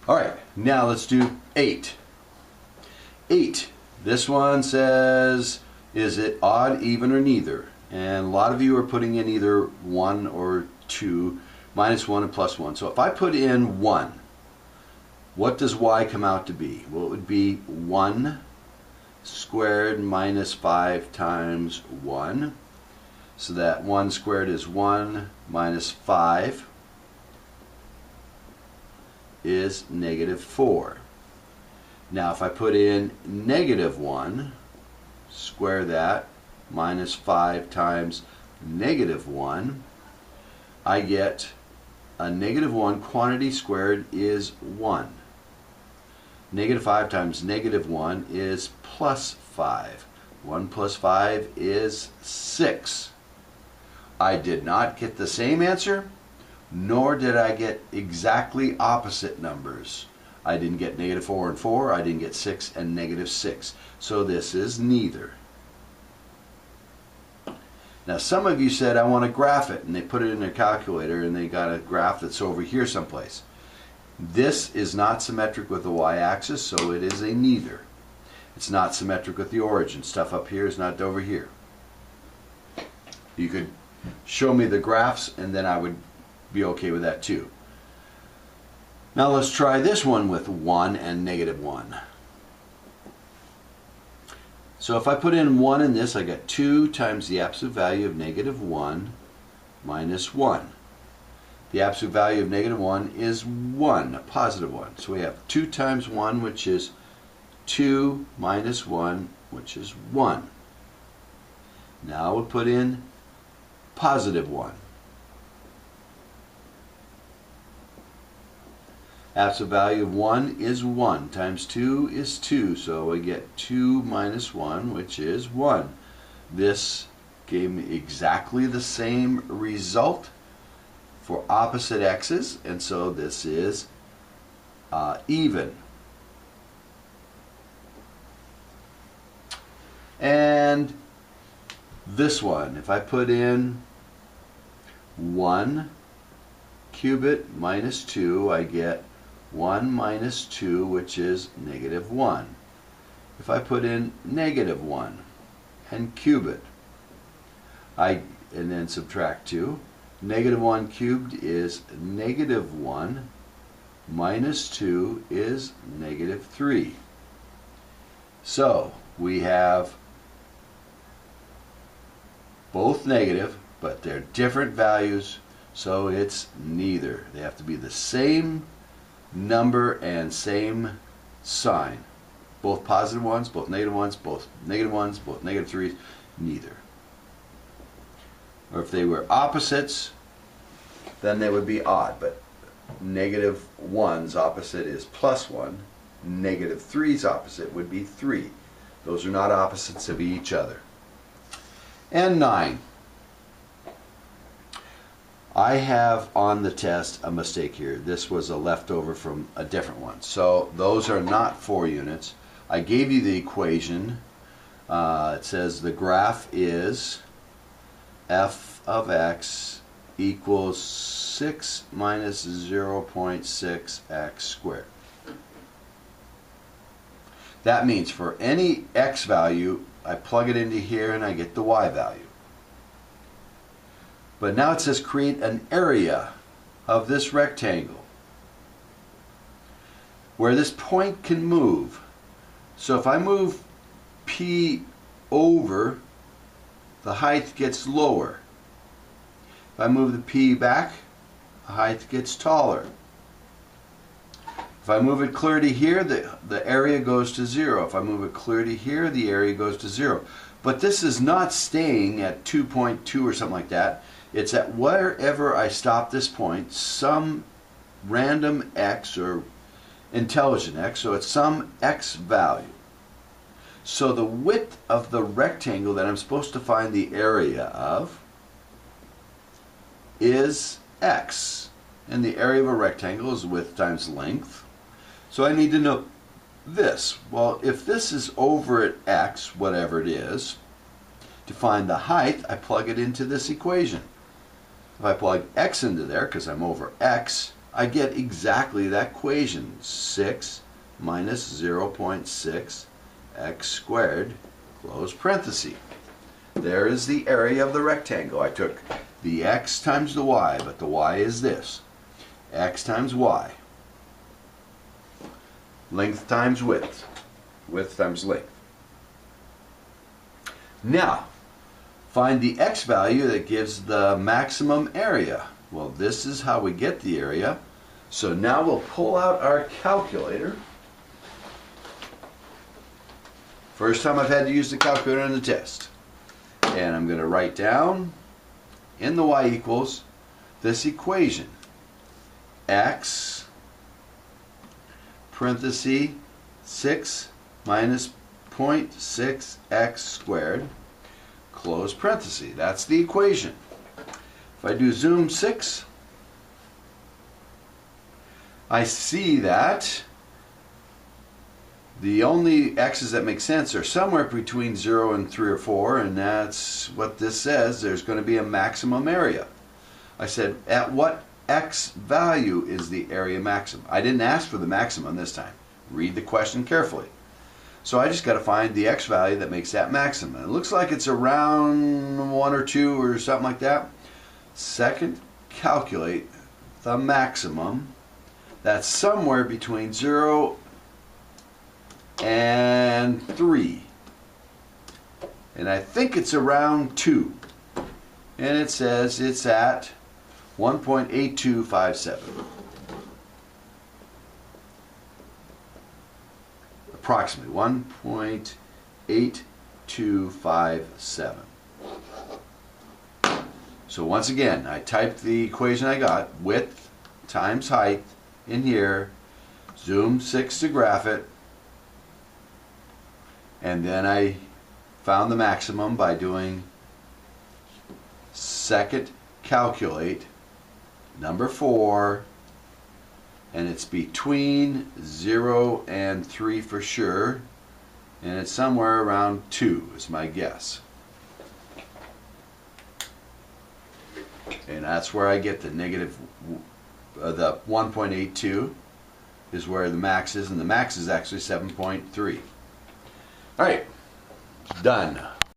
All right, now let's do 8. 8. This one says, is it odd, even, or neither? And a lot of you are putting in either 1 or 2, -1 and +1. So if I put in 1, what does y come out to be? Well, it would be 1 squared minus 5 times 1. So that 1 squared is 1 minus 5 is -4. Now if I put in -1, square that, minus 5 times -1, I get a -1. Quantity squared is 1. -5 times -1 is +5. 1 plus 5 is 6. I did not get the same answer, nor did I get exactly opposite numbers. I didn't get -4 and 4, I didn't get 6 and -6. So this is neither. Now some of you said, I want to graph it, and they put it in their calculator and they got a graph that's over here someplace. This is not symmetric with the y-axis, so it is a neither. It's not symmetric with the origin. Stuff up here is not over here. You could show me the graphs and then I would be okay with that too. Now let's try this one with 1 and -1. So if I put in 1 in this, I get 2 times the absolute value of -1 minus 1. The absolute value of -1 is 1, a positive 1. So we have 2 times 1, which is 2 minus 1, which is 1. Now we'll put in positive 1. Absolute value of 1 is 1 times 2 is 2, so we get 2 minus 1, which is 1. This gave me exactly the same result for opposite x's, and so this is even. And this one, if I put in 1 cubit minus 2, I get 1 minus 2, which is -1. If I put in -1 and cube it, and then subtract 2, -1 cubed is -1, minus 2 is -3. So we have both negative, but they're different values, so it's neither. They have to be the same number and same sign. Both positive ones, both negative ones, both negative ones, both -3s, neither. Or if they were opposites, then they would be odd, but -1's opposite is +1, -3's opposite would be 3. Those are not opposites of each other. And 9. I have on the test a mistake here. This was a leftover from a different one. So those are not 4 units. I gave you the equation. It says the graph is f of x equals 6 minus 0.6 x squared. That means for any x value, I plug it into here and I get the y value. But now it says create an area of this rectangle where this point can move. So if I move P over, the height gets lower. If I move the P back, the height gets taller. If I move it clear to here, the area goes to 0. If I move it clear to here, the area goes to 0. But this is not staying at 2.2 or something like that. It's at wherever I stop this point, some random x or intelligent x, so it's some x value. So the width of the rectangle that I'm supposed to find the area of is x. And the area of a rectangle is width times length. So I need to know this. Well, if this is over at x, whatever it is, to find the height, I plug it into this equation. If I plug x into there, because I'm over x, I get exactly that equation. 6 minus 0.6 x squared, close parenthesis. There is the area of the rectangle. I took the x times the y, but the y is this. X times y. Length times width. Width times length. Now, find the x value that gives the maximum area. Well, this is how we get the area. So now we'll pull out our calculator. First time I've had to use the calculator on the test. And I'm going to write down in the y equals this equation. X parenthesis 6 minus 0.6 x squared, close parenthesis. That's the equation. If I do zoom 6, I see that the only x's that make sense are somewhere between 0 and 3 or 4, and that's what this says. There's going to be a maximum area. I said, at what x value is the area maximum? I didn't ask for the maximum this time. Read the question carefully. So I just got to find the x value that makes that maximum. It looks like it's around 1 or 2 or something like that. Second, calculate the maximum. That's somewhere between 0 and 3. And I think it's around 2. And it says it's at 1.8257. Approximately 1.8257. So once again, I typed the equation I got, width times height in here, zoom 6 to graph it, and then I found the maximum by doing second calculate, number 4, and it's between 0 and 3 for sure, and it's somewhere around 2 is my guess. And that's where I get the negative, the 1.82 is where the max is, and the max is actually 7.3. All right, done.